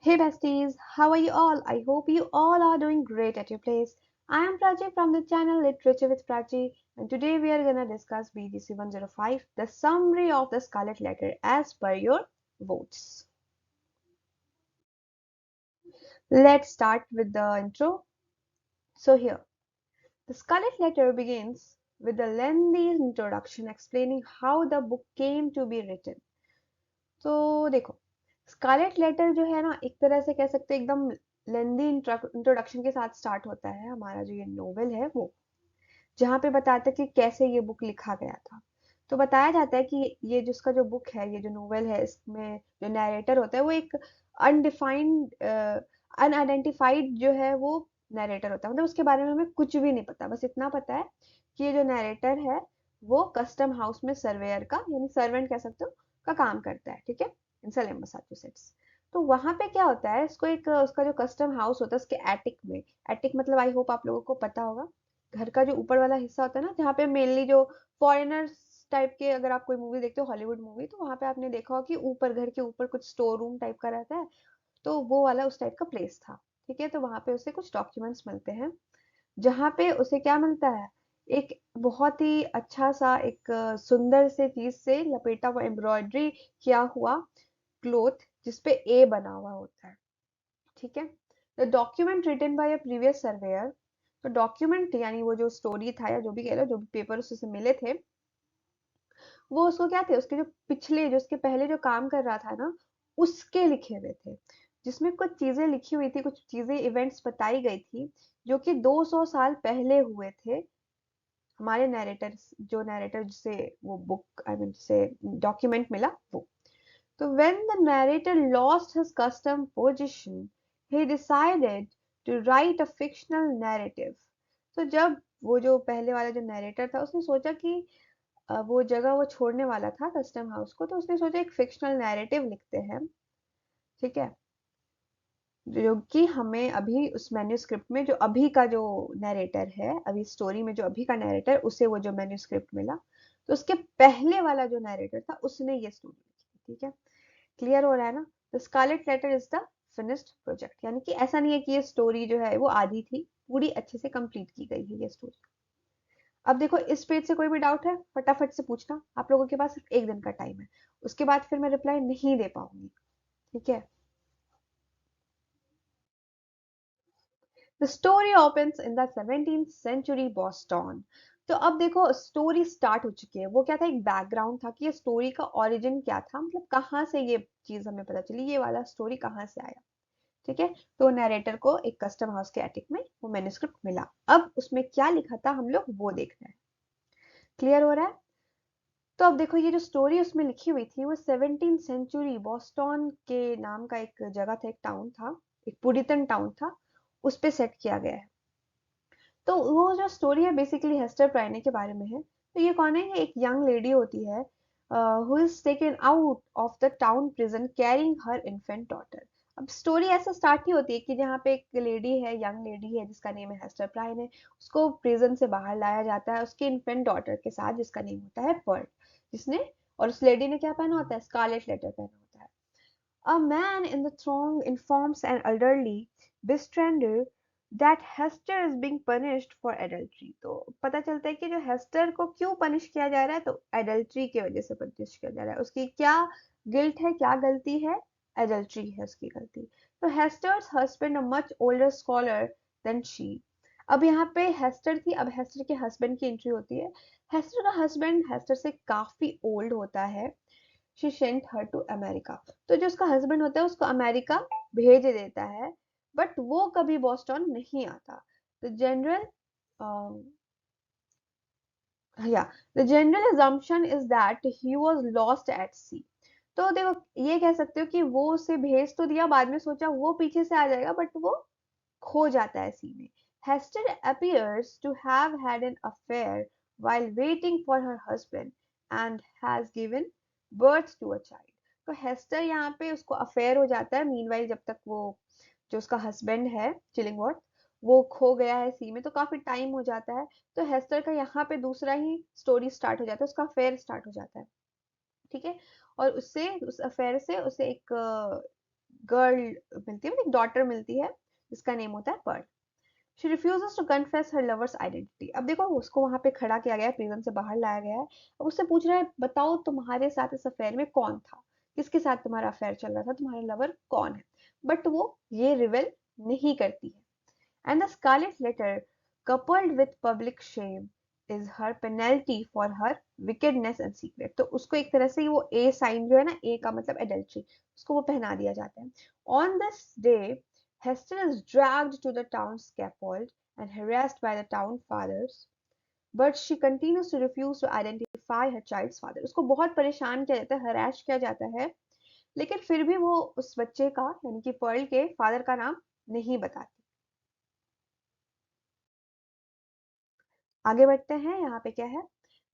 Hey besties, how are you all? I hope you all are doing great at your place. I am Prachi from the channel Literature with Prachi, and today we are gonna discuss BGC 105, the summary of the Scarlet Letter as per your votes. Let's start with the intro. So here, the Scarlet Letter begins with a lengthy introduction explaining how the book came to be written. तो देखो, Scarlett letter जो है ना, एक तरह से कह सकते हैं एकदम लेंदी इंट्रोडक्शन के साथ स्टार्ट होता है हमारा जो ये नोवेल है वो, जहाँ पे बताता है कि कैसे ये बुक लिखा गया था। तो बताया जाता है कि ये जिसका जो बुक है, ये जो नोवेल है, इसमें जो नरेटर होता है वो एक अनडिफाइंड अनआइडेंटिफाइड जो है वो नरेटर होता है। मतलब उसके बारे में हमें कुछ भी नहीं पता, बस इतना पता है कि ये जो नरेटर है वो कस्टम हाउस में सर्वेयर का, यानी सर्वेंट कह सकते हो, का काम करता है। ठीक है, इन सलेम मैसाचुसेट्स। तो वहां पे क्या होता है, इसको एक उसका जो कस्टम हाउस होता है उसके एटिक में, एटिक मतलब आई होप आप लोगों को पता होगा, घर का जो ऊपर वाला हिस्सा होता है ना, जहाँ पे मेनली जो फॉरेनर्स टाइप के, अगर आप कोई मूवी देखते हो हॉलीवुड मूवी, तो वहां पे आपने देखा होगा कि ऊपर घर के ऊपर कुछ स्टोर रूम टाइप का रहता है। तो वो वाला उस टाइप का प्लेस था। ठीक है, तो वहां पे उसे कुछ डॉक्यूमेंट्स मिलते हैं, जहाँ पे उसे क्या मिलता है, एक बहुत ही अच्छा सा एक सुंदर से चीज से लपेटा हुआ एम्ब्रॉयडरी किया हुआ क्लोथ, जिसपे ए बना हुआ होता है। ठीक है, the document written by a previous surveyor. तो डॉक्यूमेंट यानी वो जो स्टोरी था, या जो भी कह लो, जो भी पेपर उससे मिले थे, वो उसको क्या थे, उसके जो पिछले, जो उसके पहले जो काम कर रहा था ना, उसके लिखे हुए थे, जिसमें कुछ चीजें लिखी हुई थी, कुछ चीजें इवेंट्स बताई गई थी जो कि 200 साल पहले हुए थे। हमारे नैरेटर, जो नैरेटर जिसे वो बुक आई मीन से डॉक्यूमेंट मिला वो। तो when the narrator lost his custom position, he decided to write a fictional narrative. तो जब वो जो पहले वाला जो नैरेटर था, उसने सोचा कि वो जगह वो छोड़ने वाला था कस्टम हाउस को, तो उसने सोचा एक फिक्शनल नैरेटिव लिखते हैं। ठीक है, जो कि हमें अभी उस मैन्युस्क्रिप्ट में, जो अभी का जो नैरेटर है, अभी स्टोरी में जो अभी का नैरेटर, उसे वो जो मैन्युस्क्रिप्ट मिला, तो उसके पहले वाला जो नैरेटर था उसने ये स्टोरी लिखी। ठीक है, क्लियर हो रहा है ना? The scarlet letter is the finished project, यानी कि ऐसा नहीं है कि ये स्टोरी जो है वो आधी थी, पूरी अच्छे से कंप्लीट की गई है ये स्टोरी। अब देखो, इस पेज से कोई भी डाउट है फटाफट से पूछना, आप लोगों के पास सिर्फ एक दिन का टाइम है, उसके बाद फिर मैं रिप्लाई नहीं दे पाऊंगी। ठीक है, the story opens in the 17th century Boston. तो अब देखो, स्टोरी स्टार्ट हो चुकी है। वो क्या था, एक बैकग्राउंड था कि ये स्टोरी का ओरिजिन क्या था, मतलब कहाँ से ये चीज हमें पता चली, ये वाला स्टोरी कहाँ से आया। ठीक है, तो नरेटर को एक कस्टम हाउस के एटिक में वो मैन्युस्क्रिप्ट मिला। अब उसमें क्या लिखा था हम लोग वो देखना है। क्लियर हो रहा है? तो अब देखो, ये जो स्टोरी उसमें लिखी हुई थी वो 17th सेंचुरी बॉस्टन के नाम का एक जगह था, एक टाउन था, एक पुरितन टाउन था, उस पे सेट किया गया है। तो वो जो स्टोरी है बेसिकली हेस्टर प्राइने के बारे में है। तो ये कौन है, ये एक यंग लेडी होती है who is taken out of the town prison carrying her infant daughter. अब स्टोरी ऐसे स्टार्ट ही होती है कि जहाँ पे एक लेडी है, यंग लेडी है, जिसका नेम है हेस्टर प्राइन है, उसको प्रिजन से बाहर लाया जाता है उसके इन्फेंट डॉटर के साथ, जिसका नेम होता है पर्ल, जिसने, और उस लेडी ने क्या पहना होता है, स्कारलेट लेटर पहना होता है। A man in the throng informs an elderly bystander that Hester is being punished for adultery. तो पता चलता है कि जो हेस्टर को क्यों पनिश किया जा रहा है, तो एडल्ट्री की वजह से पनिश किया जा रहा है। उसकी क्या गिल्ट है, क्या गलती है, एडल्ट्री है उसकी गलती। तो Hester's husband a much older scholar than she. अब यहाँ पे हेस्टर थी, अब हेस्टर के हस्बैंड की एंट्री होती है। हेस्टर का हस्बैंड हेस्टर से काफी ओल्ड होता है। She sent her to America. तो जो उसका हस्बैंड होता है उसको अमेरिका भेज देता है, बट वो कभी बॉस्टन नहीं आता। द जनरल या the general assumption is that he was lost at sea. तो देखो, ये कह सकते हो कि वो उसे भेज तो दिया, बाद में सोचा वो पीछे से आ जाएगा, बट वो खो जाता है सी में। Hester appears to have had an affair while waiting for her husband and has given birth to a child। तो हेस्टर यहाँ पे उसको अफेयर हो जाता है, मीनवाइल जब तक वो जो उसका हस्बैंड है चिलिंगवर्थ, वो खो गया है सी में, तो काफी टाइम हो जाता है। तो हेस्टर का यहाँ पे दूसरा ही स्टोरी स्टार्ट हो जाता है, उसका अफेयर स्टार्ट हो जाता है। ठीक है, और उससे, उस अफेयर से उसे एक गर्ल मिलती है, एक डॉटर मिलती है जिसका नेम होता है Pearl. She refuses to confess her lover's identity. अब देखो उसको वहां पे खड़ा किया गया है, प्रिजन से बाहर लाया गया है। अब उससे पूछ रहा है बताओ तुम्हारे साथ इस अफेयर में कौन था, किसके साथ तुम्हारा अफेयर चल रहा था, तुम्हारा लवर कौन है। बट वो ये रिवेल नहीं करती है। And the scarlet letter, coupled with public shame, is her penalty for her wickedness and secret। तो उसको एक तरह से वो ए साइन जो है ना, ए का मतलब एडल्ट्री, उसको वो पहना दिया जाता है। On this day, Hester is dragged to the town scaffold and harassed by the town fathers, but she continues to refuse to identify her child's father। उसको बहुत परेशान किया जाता है, हराश किया जाता है, लेकिन फिर भी वो उस बच्चे का यानी कि पर्ल के फादर का नाम नहीं बताती। आगे बढ़ते हैं, यहाँ पे क्या है।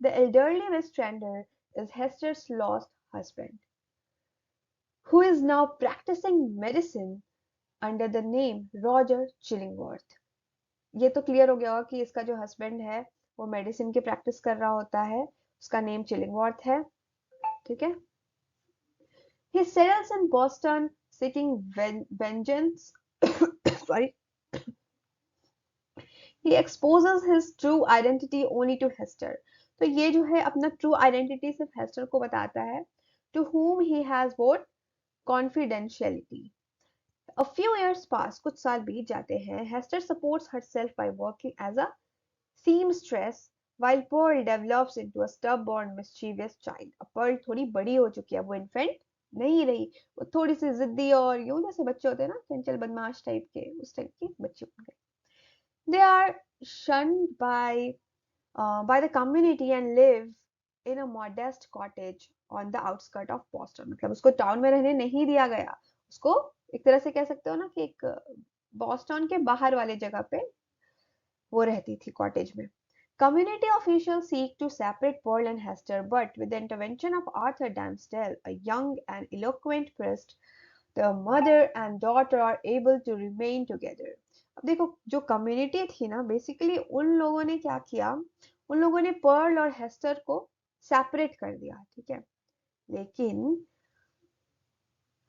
The elderly Westrander is Hester's lost husband, who is now practicing medicine under the name Roger Chillingworth। ये तो क्लियर हो गया होगा कि इसका जो हस्बैंड है वो मेडिसिन की प्रैक्टिस कर रहा होता है, उसका नेम चिलिंगवर्थ है। ठीक है। He settles in Boston seeking vengeance sorry, he exposes his true identity only to Hester। तो ये जो है अपना ट्रू आइडेंटिटी सिर्फ हेस्टर को बताता है, to whom he has vowed confidentiality। A few years pass, कुछ साल बीत जाते हैं। Hester supports herself by working as a seamstress while Pearl develops into a stubborn mischievous child। अब Pearl थोड़ी बड़ी हो चुकी है, वो इन्फेंट नहीं रही, वो थोड़ी सी जिद्दी और यूं जैसे बच्चे होते हैं ना, चंचल बदमाश टाइप के, उस टाइप की बच्ची बन गई। They are shunned by the community and live in a modest cottage on the outskirt of Boston। मतलब उसको टाउन में रहने नहीं दिया गया, उसको एक तरह से कह सकते हो ना कि एक बॉस्टन के बाहर वाले जगह पे वो रहती थी, कॉटेज में। Community officials seek to separate Pearl and Hester, but with the intervention of Arthur Damsdale, a young and eloquent priest, the mother and daughter are able to remain together। अब देखो जो कम्युनिटी थी ना, basically उन लोगों ने क्या किया, उन लोगों ने पर्ल और हेस्टर को सेपरेट कर दिया। ठीक है। लेकिन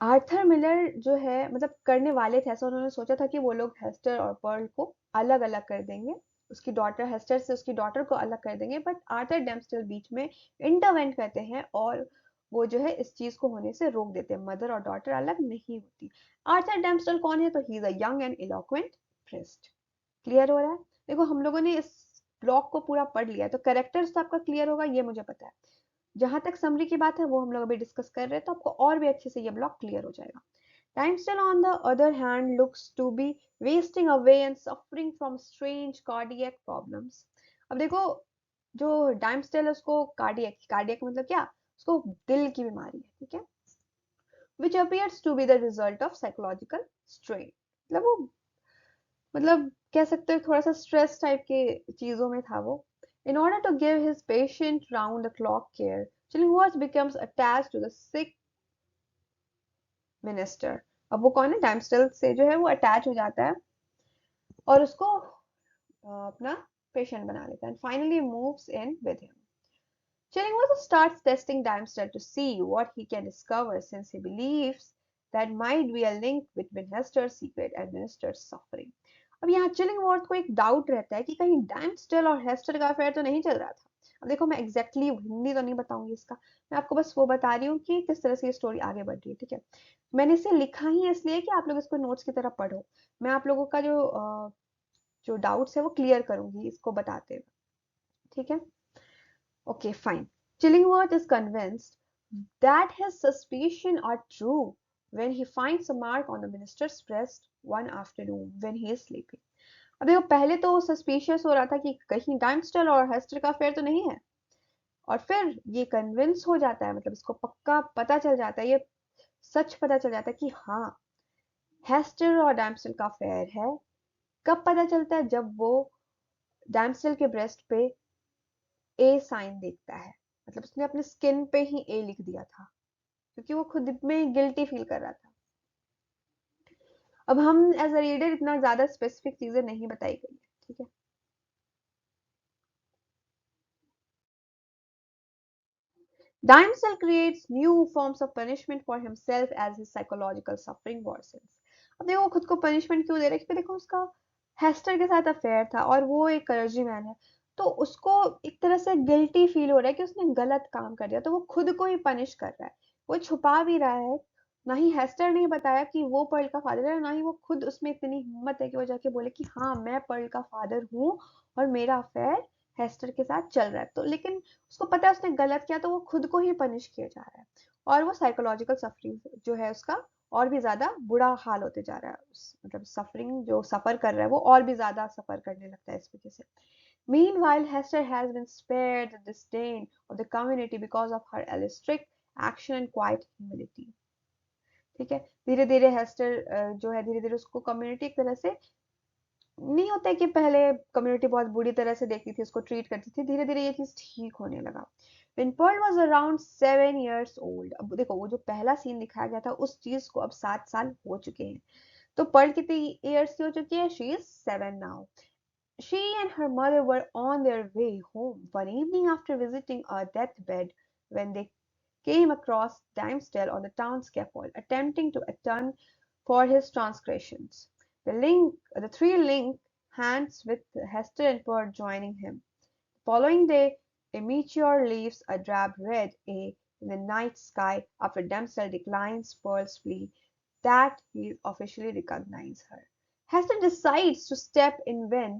आर्थर मिलर जो है मतलब करने वाले थे ऐसा, उन्होंने सोचा था कि वो लोग हेस्टर और पर्ल को अलग अलग कर देंगे, उसकी डॉटर हेस्टर से उसकी डॉटर को अलग कर देंगे। बट आर्थर डेम्स्टल बीच में इंटरवेंट करते हैं और वो जो है इस चीज को होने से रोक देते हैं, मदर और डॉटर अलग नहीं होती। आर्थर डेम्स्टल कौन है, तो he is a young and eloquent priest. Clear हो रहा है। देखो हम लोगों ने इस ब्लॉक को पूरा पढ़ लिया, तो कैरेक्टर्स तो आपका क्लियर होगा ये मुझे पता है। जहां तक समरी की बात है वो हम लोग अभी डिस्कस कर रहे हैं, तो आपको और भी अच्छे से ये ब्लॉक क्लियर हो जाएगा। Timestel on the other hand looks to be wasting away and suffering from strange cardiac problems। अब देखो जो टाइमस्टेल है उसको कार्डियक, कार्डियक मतलब क्या, उसको दिल की बीमारी है। ठीक है। which appears to be the result of psychological strain। मतलब वो मतलब कह सकते हो थोड़ा सा स्ट्रेस टाइप के चीजों में था वो। In order to give his patient round the clock care, Chillingworth becomes attached to the sick minister। अब वो कौन है, टाइमस्टेल से जो है वो अटैच हो जाता है और उसको अपना पेशेंट बना लेता है, and finally moves in with him। Chillingworth starts testing Dimesdale to see what he can discover, since he believes that might be a link between Hester's secret and Minister's suffering। अब यहाँ चिलिंगवॉर्थ को एक doubt रहता है कि कहीं डैम्सडेल और हेस्टर का अफेयर तो नहीं चल रहा था। अब देखो मैं एग्जैक्टली हिंदी तो नहीं बताऊंगी इसका, मैं आपको बस वो बता रही हूँ कि किस तरह से ये स्टोरी आगे बढ़ रही है। ठीक है। मैंने इसे लिखा ही इसलिए कि आप लोग इसको नोट्स की तरह पढ़ो, मैं आप लोगों का जो डाउट्स है वो क्लियर करूंगी इसको बताते हुए। ठीक है। Okay, fine। Chillingworth is convinced that his suspicions are true when he finds a mark on the minister's breast one afternoon when he is sleeping। अब देखो पहले तो सस्पिशियस हो रहा था कि कहीं डाइमस्टल और हेस्टर का अफेयर तो नहीं है, और फिर ये कन्विंस हो जाता है, मतलब इसको पक्का पता चल जाता है, ये सच पता चल जाता है कि हाँ हेस्टर और डाइमस्टल का अफेयर है। कब पता चलता है, जब वो डाइमस्टल के ब्रेस्ट पे ए साइन देखता है, मतलब उसने अपने स्किन पे ही ए लिख दिया था क्योंकि वो खुद में गिल्टी फील कर रहा था। अब हम एज अ रीडर इतना ज्यादा स्पेसिफिक चीजें नहीं बताई गई है। ठीक है। Dimesdale creates new forms of punishment for himself as his psychological suffering worsens. अब देखो खुद को पनिशमेंट क्यों दे रहा है, क्योंकि देखो उसका हेस्टर के साथ अफेयर था और वो एक क्लर्जी मैन है, तो उसको एक तरह से गिल्टी फील हो रहा है कि उसने गलत काम कर दिया, तो वो खुद को ही पनिश कर रहा है। वो छुपा भी रहा है, ना ही हेस्टर ने बताया कि वो पर्ल का फादर है, ना ही वो खुद उसमें इतनी हिम्मत है कि वो जाके बोले कि हाँ मैं पर्ल का फादर हूँ और मेरा अफेयर हेस्टर के साथ चल रहा है। तो लेकिन उसको पता है उसने गलत किया, तो वो खुद को ही पनिश किया जा रहा है और वो साइकोलॉजिकल सफरिंग जो है उसका और भी ज्यादा बुरा हाल होते जा रहा है। मतलब सफरिंग जो सफर कर रहा है वो और भी ज्यादा सफर करने लगता है इस वजह से। Meanwhile, Hester has been spared the disdain of the community because of her strict action and quiet humility. ठीक है, धीरे धीरे हेस्टर जो है धीरे धीरे उसको कम्युनिटी एक तरह से, नहीं होता है कि पहले कम्युनिटी बहुत बुरी तरह से देखती थी उसको, ट्रीट करती थी, धीरे धीरे ये चीज ठीक होने लगा। When Pearl was around 7 years old, अब देखो वो जो पहला सीन दिखाया गया था उस चीज को अब 7 साल हो चुके हैं, तो पर्ल कितनी ईयर्स की हो चुकी है, she is 7 now. She and her mother were on their way home one evening after visiting a deathbed when they came across Dimesdale on the town scaffold, attempting to atone for his transgressions. The three link hands with Hester and Pearl joining him. The following day, a meteor leaves a drab red A in the night sky after Dimesdale declines Pearl's plea that he officially recognizes her. Hester decides to step in when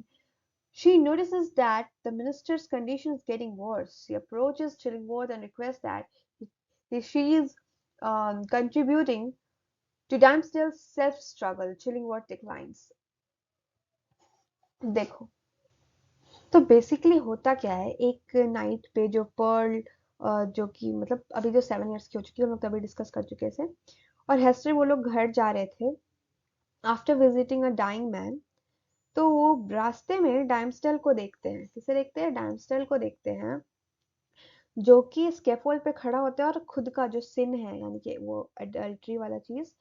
she notices that the minister's condition is getting worse. She approaches Chillingworth and requests that she is contributing to Dimesdale's self-struggle. Chillingworth declines. देखो, तो basically होता क्या है, एक night पे जो Perl जो कि मतलब अभी जो 7 इयर्स की हो चुकी है, हम लोग तभी डिस्कस कर चुके थे, और हेस्टर वो लोग घर जा रहे थे after visiting a dying man. तो वो रास्ते में डाइम्सडेल को देखते हैं, किसे देखते हैं, डाइम्सडेल को देखते हैं, जो कि स्कैफोल्ड पे खड़ा होता है और खुद का जो सिन है यानी कि वो अडल्ट्री वाला चीज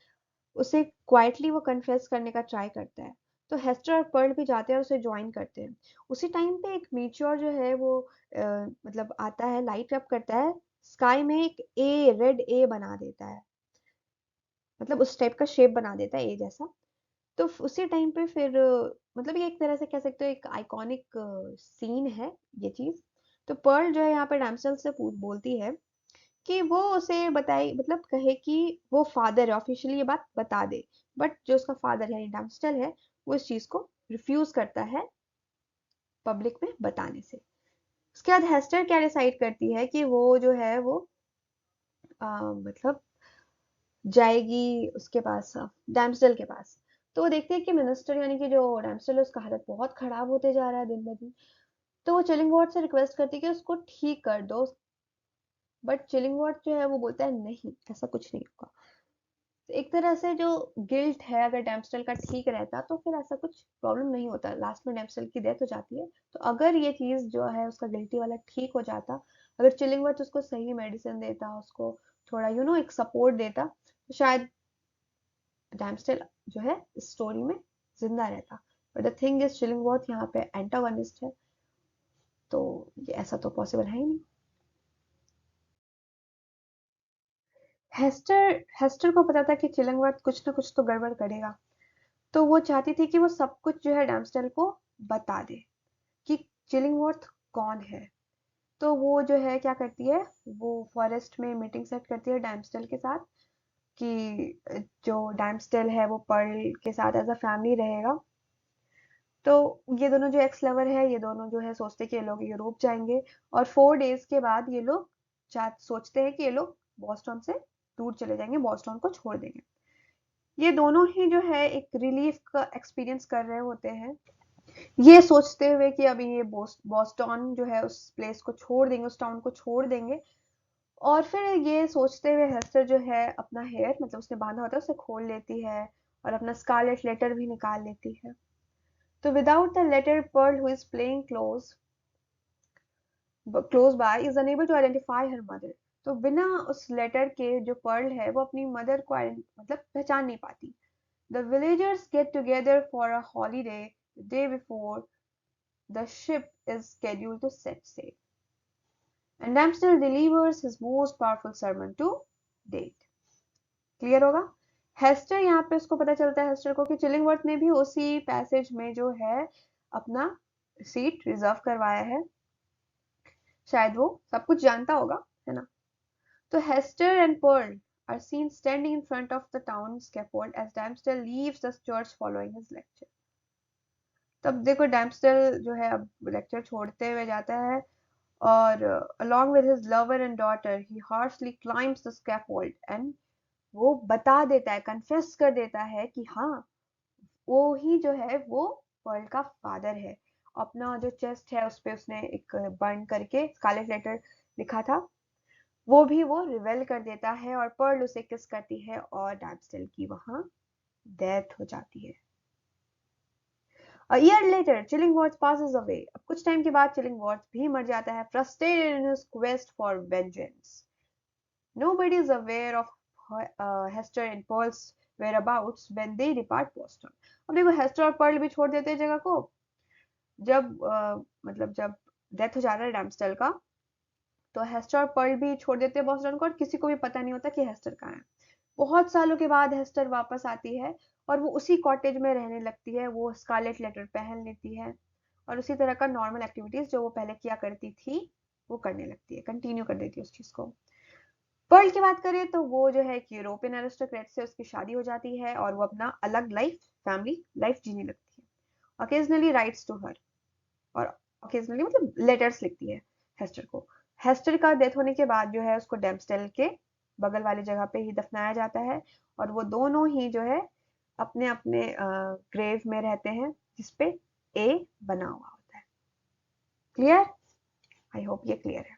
उसे क्वाइटली वो कन्फेस करने का ट्राई करता है। तो हेस्टर और पर्ल भी जाते हैं और उसे ज्वाइन करते हैं। उसी टाइम पे एक मीचियोर जो है वो मतलब आता है, लाइट अप करता है स्काई में, एक ए रेड ए बना देता है, मतलब उस टाइप का शेप बना देता है ए जैसा। तो उसी टाइम पे फिर मतलब ये एक तरह से कह सकते हो एक आइकॉनिक सीन है ये चीज। तो पर्ल जो है यहाँ पे डैम्सल से बोलती है कि वो उसे बताए, मतलब कहे कि वो फादर है, ऑफिशियली ये बात बता दे, बट जो उसका फादर है डैम्स्टल है वो इस चीज को रिफ्यूज करता है पब्लिक में बताने से। उसके बाद हेस्टर क्या डिसाइड करती है कि वो जो है वो मतलब जाएगी उसके पास, डैम्सडल के पास। तो वो देखती है कि मिनिस्टर यानी कि जो डैम्सडल है उसका हालत बहुत खराब होते जा रहा है दिन ब दिन। तो वो चिलिंगवॉर्ड से रिक्वेस्ट करती है कि उसको ठीक कर दो, बट चिलिंगवॉर्ड जो है वो बोलता है नहीं ऐसा कुछ नहीं होगा। तो एक तरह से जो गिल्ट है, अगर डैम्सडल का ठीक रहता तो फिर ऐसा कुछ प्रॉब्लम नहीं होता, लास्ट में डैम्सडल की डेथ हो जाती है। तो अगर ये चीज जो है उसका गिल्टी वाला ठीक हो जाता, अगर चिलिंगवर्थ उसको सही मेडिसिन देता, उसको थोड़ा एक सपोर्ट देता, तो शायद डैम्सडल जो है इस स्टोरी में जिंदा रहता। बट द थिंग इज चिलिंगवर्थ यहाँ पे एंटागोनिस्ट है, तो ये ऐसा तो पॉसिबल है ही नहीं। हेस्टर हेस्टर को पता था कि चिलिंगवर्थ कुछ ना कुछ तो गड़बड़ करेगा, तो वो चाहती थी कि वो सब कुछ जो है डैम्सडल को बता दे कि चिलिंगवर्थ कौन है। तो वो जो है क्या करती है, वो फॉरेस्ट में मीटिंग सेट करती है डैम्सडल के साथ कि जो डैम्सडल है वो पर्ल के साथ एज अ फैमिली रहेगा। तो ये दोनों जो एक्स लवर है, ये दोनों जो है सोचते कि ये लोग यूरोप जाएंगे, और 4 डेज के बाद ये लोग सोचते हैं कि ये लोग बॉस्टन से दूर चले जाएंगे, बॉस्टन को छोड़ देंगे। ये दोनों ही जो है एक रिलीफ का एक्सपीरियंस कर रहे होते हैं, ये सोचते हुए कि अभी ये बॉस्टन जो है उस प्लेस को छोड़ देंगे, उस टाउन को छोड़ देंगे। और फिर ये सोचते हुए हेस्टर जो है अपना हेयर, मतलब उसने बांधा होता है उसे खोल लेती है और अपना स्कारलेट लेटर भी निकाल लेती है। तो without the letter pearl who is playing close by is unable to identify her mother. तो बिना उस लेटर के जो पर्ल है वो अपनी मदर को मतलब पहचान नहीं पाती। The villagers get together for a holiday the day before the ship is scheduled to set sail. and Dempsey delivers his most powerful sermon to date. Clear होगा? हेस्टर यहाँ पे उसको पता चलता है हेस्टर को कि चिलिंगवर्थ ने भी उसी पैसेज में जो है अपना सीट रिजर्व करवाया है, शायद वो सब कुछ जानता होगा, है ना? तो Hester and pearl are seen standing in front of the town scaffold as Dempsey leaves the church following his lecture. तब देखो डैम्पस्टेल जो है अब लेक्चर छोड़ते हुए जाता है और along with his lover and daughter he harshly climbs the scaffold and वो बता देता है, कन्फेस कर देता है कि हाँ वो ही जो है वो पर्ल का फादर है। अपना जो चेस्ट है उस पे उसने एक बर्न करके स्कारलेट लेटर लिखा था, वो भी वो रिवेल कर देता है और पर्ल उसे किस करती है और डैम्पस्टेल की वहां डेथ हो जाती है। A year later, Chillingworth passes away. अब कुछ टाइम के बाद चिलिंगवॉर्थ भी मर जाता है, frustrated in his quest for vengeance. Nobody is aware of Hester and Pearl's whereabouts when they depart Boston. अब देखो हेस्टर और पर्ल भी छोड़ देते हैं जगह को, जब मतलब जब डेथ हो जाता है डैम्पस्टेल का, तो हेस्टर और पर्ल भी छोड़ देते हैं बॉस्टन को और किसी को भी पता नहीं होता कि हेस्टर कहाँ है। बहुत सालों के बाद हेस्टर वापस आती है और वो उसी कॉटेज में रहने लगती है, वो स्कारलेट लेटर पहन लेती है और उसी तरह का नॉर्मल एक्टिविटीज जो वो पहले किया करती थी वो करने लगती है, कंटिन्यू कर देती है उस चीज को। पर्ल की बात करें तो वो जो है कि यूरोपियन एरिस्टोक्रेट से उसकी शादी हो जाती है और वो अपना अलग लाइफ, फैमिली लाइफ जीने लगती है। ओकेजनली राइट्स टू हर, और ओकेजनली मतलब लेटर्स लिखती है हेस्टर को। हेस्टर का डेथ होने के बाद जो है उसको डैम्पस्टेल के बगल वाली जगह पे ही दफनाया जाता है और वो दोनों ही जो है अपने अपने ग्रेव में रहते हैं जिसपे ए बना हुआ होता है। क्लियर? आई होप ये क्लियर है।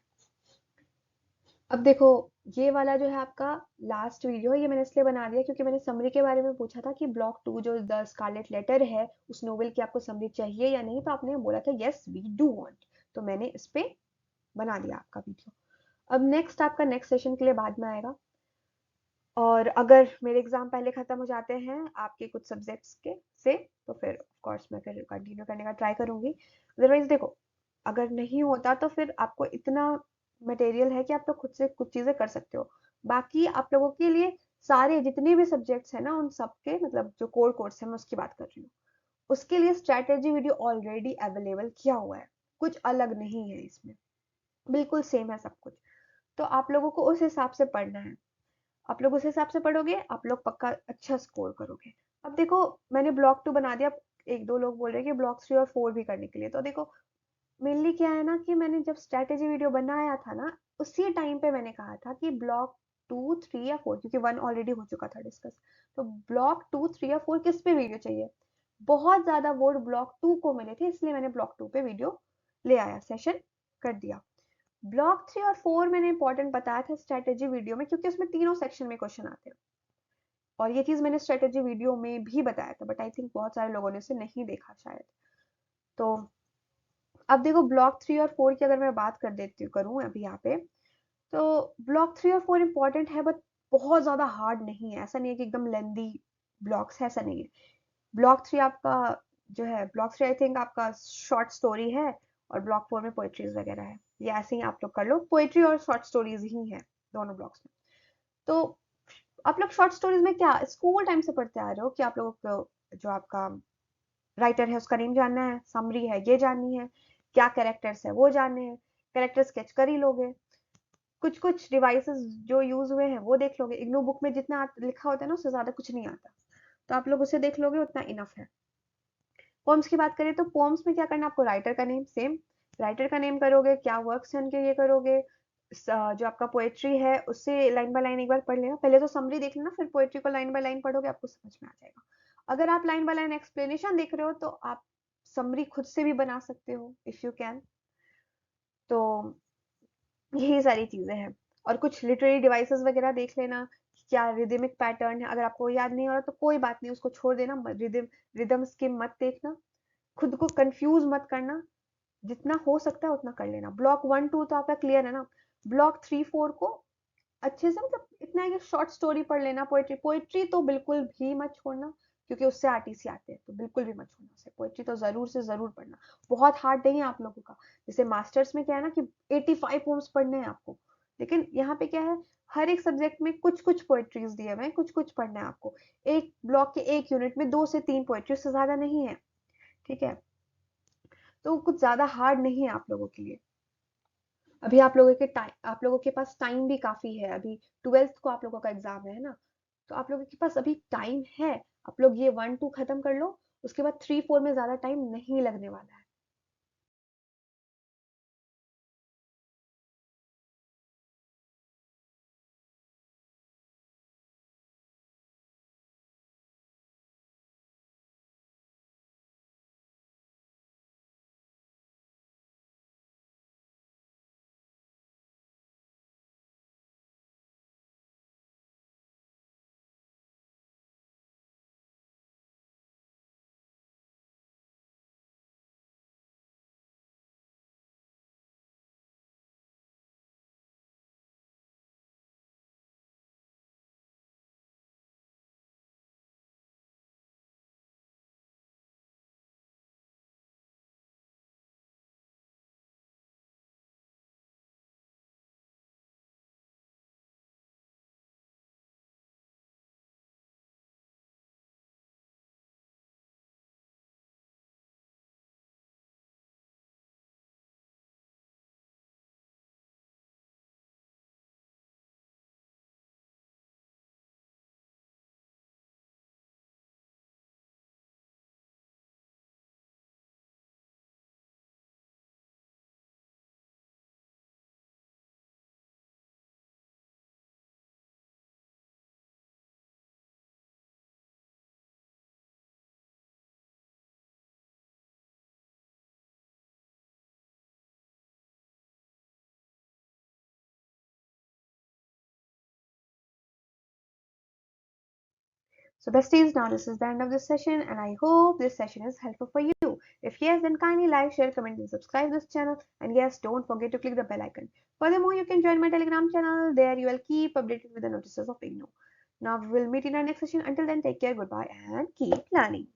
अब देखो ये वाला जो है आपका लास्ट वीडियो है, ये मैंने इसलिए बना दिया क्योंकि मैंने समरी के बारे में पूछा था कि ब्लॉक 2 जो द स्कारलेट लेटर है उस नोवेल की आपको समरी चाहिए या नहीं, तो आपने बोला था यस वी डू वांट, तो मैंने इस पे बना दिया आपका वीडियो। अब नेक्स्ट आपका नेक्स्ट सेशन के लिए बाद में आएगा और अगर मेरे एग्जाम पहले खत्म हो जाते हैं आपके कुछ सब्जेक्ट्स के से तो फिर ऑफ कोर्स मैं फिर कंटिन्यू करने का ट्राई करूंगी। अदरवाइज देखो अगर नहीं होता तो फिर आपको इतना मटेरियल है कि आप लोग खुद से कुछ चीजें कर सकते हो। बाकी आप लोगों के लिए सारे जितने भी सब्जेक्ट्स हैं ना उन सब के मतलब जो कोर कोर्स है मैं उसकी बात कर रही हूँ, उसके लिए स्ट्रैटेजी वीडियो ऑलरेडी अवेलेबल किया हुआ है, कुछ अलग नहीं है इसमें, बिल्कुल सेम है सब कुछ। तो आप लोगों को उस हिसाब से पढ़ना है, आप लोग उस हिसाब से पढ़ोगे आप लोग पक्का अच्छा स्कोर करोगे। अब देखो मैंने ब्लॉक 2 बना दिया, एक दो लोग बोल रहे हैं कि ब्लॉक 3 और 4 भी करने के लिए, तो देखो मेनली क्या है ना कि मैंने जब स्ट्रेटेजी वीडियो बनाया था ना उसी टाइम पे मैंने कहा था कि ब्लॉक 2, 3 या 4, क्योंकि 1 ऑलरेडी हो चुका था डिस्कस, तो ब्लॉक 2, 3 या 4 किस पे वीडियो चाहिए, बहुत ज्यादा वोट ब्लॉक 2 को मिले थे इसलिए मैंने ब्लॉक 2 पे वीडियो ले आया, सेशन कर दिया। ब्लॉक 3 और 4 मैंने इंपॉर्टेंट बताया था स्ट्रेटेजी वीडियो में क्योंकि उसमें तीनों सेक्शन में क्वेश्चन आते हैं और ये चीज मैंने स्ट्रेटेजी वीडियो में भी बताया था, बट आई थिंक बहुत सारे लोगों ने इसे नहीं देखा शायद। तो अब देखो ब्लॉक 3 और 4 की अगर मैं बात कर देती हूँ करूँ अभी यहाँ पे, तो ब्लॉक 3 और 4 इंपॉर्टेंट है बट बहुत ज्यादा हार्ड नहीं है, ऐसा नहीं है कि एकदम लेंदी ब्लॉक्स है, ऐसा नहीं है। ब्लॉक 3 आपका जो है ब्लॉक 3 आई थिंक आपका शॉर्ट स्टोरी है और ब्लॉक 4 में पोएट्रीज वगैरह है, ये ऐसे ही आप लोग कर लो, पोएट्री और शॉर्ट स्टोरीज ही है दोनों ब्लॉक्स में। तो आप लोग शॉर्ट स्टोरीज में क्या स्कूल टाइम से पढ़ते आ रहे हो कि आप लोगों को जो आपका राइटर है उसका नेम जानना है, समरी है ये जाननी है, क्या कैरेक्टर्स है वो जानने हैं, कैरेक्टर स्केच कर ही लोगे, कुछ कुछ डिवाइसेस जो यूज हुए हैं वो देख लोगे, इग्नू बुक में जितना लिखा होता है ना उससे ज्यादा कुछ नहीं आता, तो आप लोग उसे देख लोगे उतना इनफ है। पोम्स की बात करें तो पोम्स में क्या करना है आपको, राइटर का नेम सेम, राइटर का नेम करोगे, क्या वर्क्स हैं उनके ये करोगे, जो आपका पोएट्री है उससे लाइन बाय लाइन एक बार पढ़ लेना, पहले तो समरी देख लेना फिर पोएट्री को लाइन बाय लाइन पढ़ोगे आपको समझ में आ जाएगा। अगर आप लाइन बाय लाइन एक्सप्लेनेशन देख रहे हो तो आप समरी खुद से भी बना सकते हो इफ यू कैन। तो यही सारी चीजें हैं और कुछ लिटरेरी डिवाइसेस वगैरह देख लेना, क्या रिदमिक पैटर्न है, अगर आपको याद नहीं हो रहा तो कोई बात नहीं उसको छोड़ देना, रिदम स्कीम मत देखना, खुद को कंफ्यूज मत करना, जितना हो सकता है उतना कर लेना। ब्लॉक 1, 2 तो आपका क्लियर है ना, ब्लॉक 3, 4 को अच्छे से मतलब इतना है कि शॉर्ट स्टोरी पढ़ लेना, पोएट्री पोएट्री तो बिल्कुल भी मत छोड़ना, क्योंकि उससे आरटीसी आते हैं, तो बिल्कुल भी मत छोड़ना उसे। पोएट्री तो ज़रूर से ज़रूर पढ़ना। बहुत हार्ड नहीं है आप लोगों का। जैसे मास्टर्स में क्या है ना कि 85 पोएम्स पढ़ने हैं आपको, लेकिन यहाँ पे क्या है, हर एक सब्जेक्ट में कुछ-कुछ पोएट्रीज़ दिए हुए हैं, कुछ-कुछ पढ़ना है आपको। एक ब्लॉक के एक यूनिट में 2 से 3 पोएट्री, उससे ज़्यादा नहीं है, ठीक है? तो कुछ ज़्यादा हार्ड नहीं है आप लोगों के लिए। अभी आप लोगों के पास टाइम भी काफ़ी है। अभी 12th को आप लोगों का एग्ज़ाम है ना? तो आप लोगों के पास अभी टाइम है। आप लोग ये 1-2 खत्म कर लो, उसके बाद 3-4 में ज़्यादा टाइम नहीं लगने वाला है। So besties, now this is the end of this session and I hope this session is helpful for you. If yes, then kindly like, share, comment and subscribe this channel. And yes, don't forget to click the bell icon. Furthermore, you can join my Telegram channel. There you will keep updated with the notices of IGNOU. Now we will meet in our next session. Until then, take care, goodbye and keep learning.